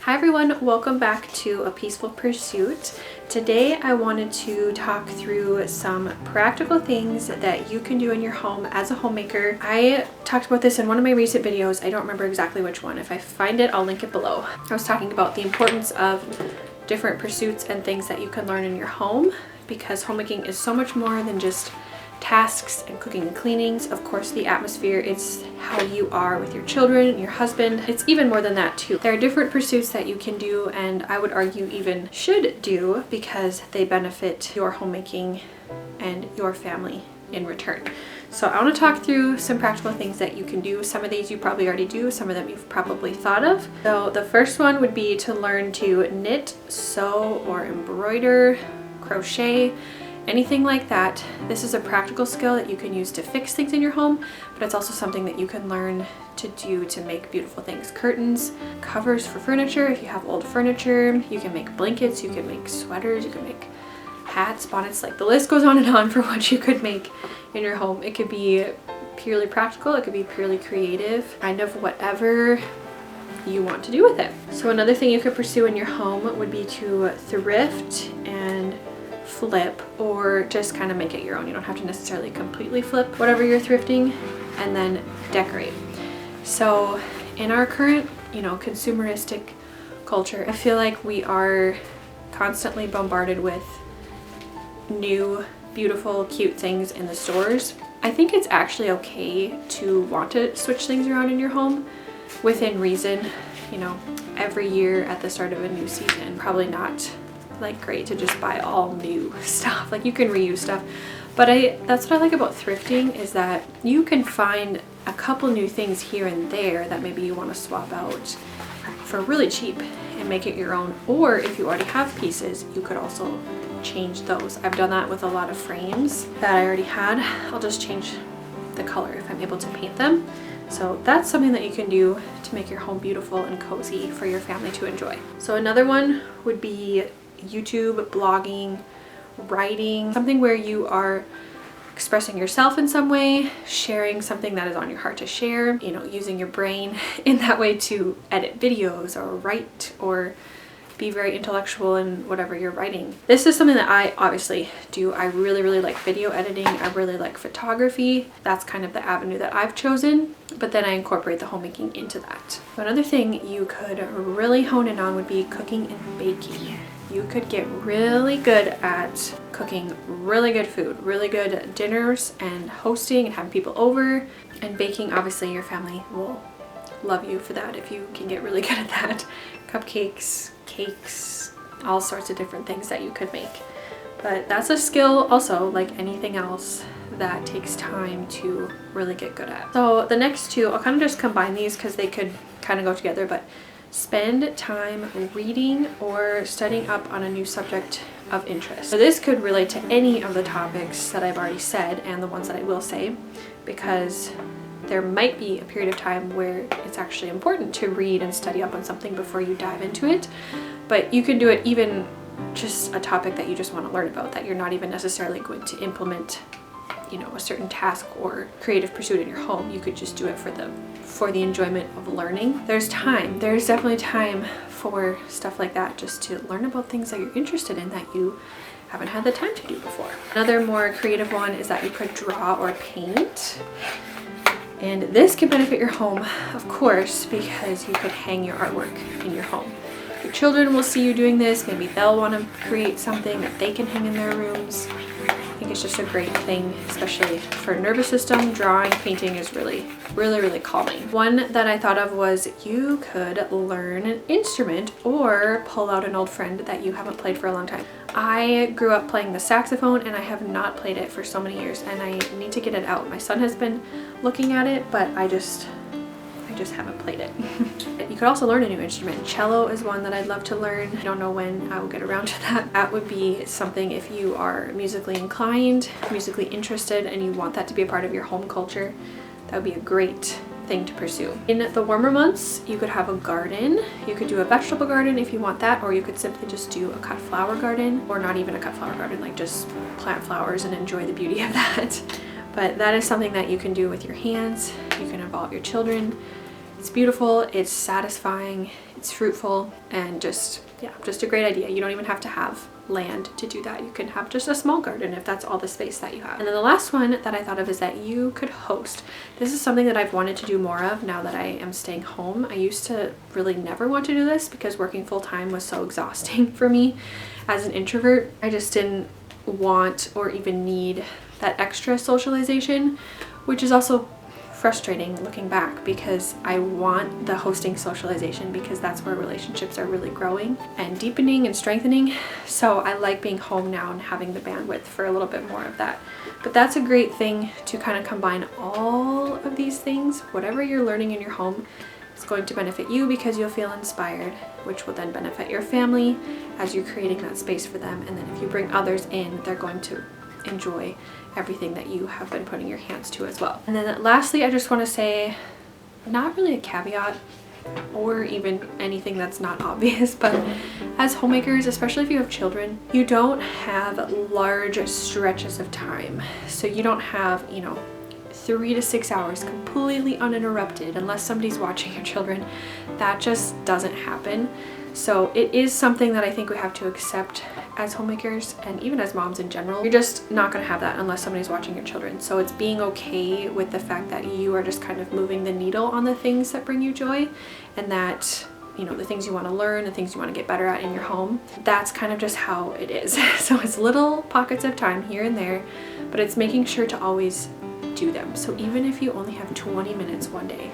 Hi everyone, welcome back to A Peaceful Pursuit. Today I wanted to talk through some practical things that you can do in your home as a homemaker. I talked about this in one of my recent videos. I don't remember exactly which one. If I find it, I'll link it below. I was talking about the importance of different pursuits and things that you can learn in your home, because homemaking is so much more than just tasks and cooking and cleanings. Of course, the atmosphere, it's how you are with your children, your husband. It's even more than that too. There are different pursuits that you can do, and I would argue even should do, because they benefit your homemaking and your family in return. So I want to talk through some practical things that you can do. Some of these you probably already do, some of them you've probably thought of. So the first one would be to learn to knit, sew, or embroider, crochet, anything like that. This is a practical skill that you can use to fix things in your home, but it's also something that you can learn to do to make beautiful things. Curtains, covers for furniture, if you have old furniture. You can make blankets, you can make sweaters, you can make hats, bonnets, like the list goes on and on for what you could make in your home. It could be purely practical, it could be purely creative, kind of whatever you want to do with it. So another thing you could pursue in your home would be to thrift and flip, or just kind of make it your own. You don't have to necessarily completely flip whatever you're thrifting, and then decorate. So in our current, consumeristic culture, I feel like we are constantly bombarded with new, beautiful, cute things in the stores. I think it's actually okay to want to switch things around in your home within reason. Every year at the start of a new season, probably not like great to just buy all new stuff. Like, you can reuse stuff, but that's what I like about thrifting, is that you can find a couple new things here and there that maybe you want to swap out for really cheap and make it your own. Or if you already have pieces, you could also change those. I've done that with a lot of frames that I already had. I'll just change the color if I'm able to paint them. So that's something that you can do to make your home beautiful and cozy for your family to enjoy. So another one would be YouTube, blogging, writing, something where you are expressing yourself in some way, sharing something that is on your heart to share, using your brain in that way to edit videos or write or be very intellectual in whatever you're writing. This is something that I obviously do. I really like video editing. I really like photography. That's kind of the avenue that I've chosen, but then I incorporate the homemaking into that. Another thing you could really hone in on would be cooking and baking. You could get really good at cooking really good food, really good dinners, and hosting and having people over. And baking, obviously your family will love you for that if you can get really good at that. Cupcakes, cakes, all sorts of different things that you could make. But that's a skill also, like anything else, that takes time to really get good at. So the next two, I'll kind of just combine these because they could kind of go together, but spend time reading or studying up on a new subject of interest. So this could relate to any of the topics that I've already said and the ones that I will say, because there might be a period of time where it's actually important to read and study up on something before you dive into it. But you can do it even just a topic that you just want to learn about, that you're not even necessarily going to implement a certain task or creative pursuit in your home. You could just do it for the enjoyment of learning. There's definitely time for stuff like that, just to learn about things that you're interested in that you haven't had the time to do before. Another more creative one is that you could draw or paint. And this can benefit your home, of course, because you could hang your artwork in your home. Your children will see you doing this. Maybe they'll want to create something that they can hang in their rooms. I think it's just a great thing, especially for nervous system. Drawing, painting is really calming. One that I thought of was you could learn an instrument or pull out an old friend that you haven't played for a long time. I grew up playing the saxophone and I have not played it for so many years, and I need to get it out. My son has been looking at it, but I just haven't played it. You could also learn a new instrument. Cello is one that I'd love to learn. I don't know when I will get around to that. That would be something, if you are musically inclined, musically interested, and you want that to be a part of your home culture, that would be a great thing to pursue. In the warmer months, you could have a garden. You could do a vegetable garden if you want that, or you could simply just do a cut flower garden, or not even a cut flower garden, like just plant flowers and enjoy the beauty of that. But that is something that you can do with your hands. You can involve your children. It's beautiful, it's satisfying, It's fruitful and just, yeah, just a great idea. You don't even have to have land to do that. You can have just a small garden if that's all the space that you have. And then the last one that I thought of is that you could host. This is something that I've wanted to do more of now that I am staying home. I used to really never want to do this because working full-time was so exhausting for me as an introvert. I just didn't want or even need that extra socialization, which is also frustrating looking back because I want the hosting socialization because that's where relationships are really growing and deepening and strengthening. So I like being home now and having the bandwidth for a little bit more of that. But that's a great thing to kind of combine all of these things. Whatever you're learning in your home is going to benefit you because you'll feel inspired, which will then benefit your family as you're creating that space for them. And then if you bring others in, they're going to enjoy everything that you have been putting your hands to as well. And then lastly, I just want to say, not really a caveat or even anything that's not obvious, but as homemakers, especially if you have children, you don't have large stretches of time. So you don't have, 3 to 6 hours completely uninterrupted unless somebody's watching your children. That just doesn't happen. So it is something that I think we have to accept as homemakers and even as moms in general. You're just not going to have that unless somebody's watching your children. So it's being okay with the fact that you are just kind of moving the needle on the things that bring you joy, and that, the things you want to learn, the things you want to get better at in your home. That's kind of just how it is. So it's little pockets of time here and there, but it's making sure to always do them. So even if you only have 20 minutes one day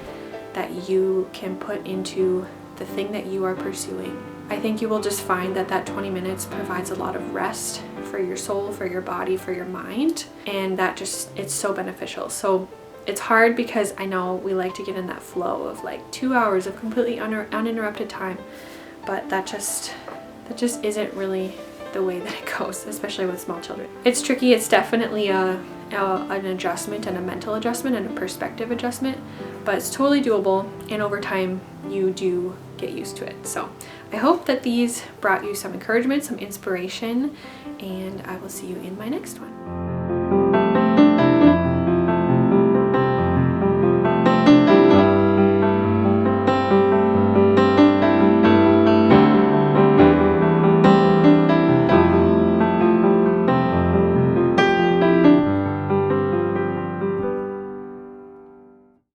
that you can put into the thing that you are pursuing, I think you will just find that that 20 minutes provides a lot of rest for your soul, for your body, for your mind, and that just, it's so beneficial. So it's hard because I know we like to get in that flow of like 2 hours of completely uninterrupted time, but that just isn't really the way that it goes, especially with small children. It's tricky. It's definitely an adjustment and a mental adjustment and a perspective adjustment, but it's totally doable, and over time you do get used to it. So I hope that these brought you some encouragement, some inspiration, and I will see you in my next one.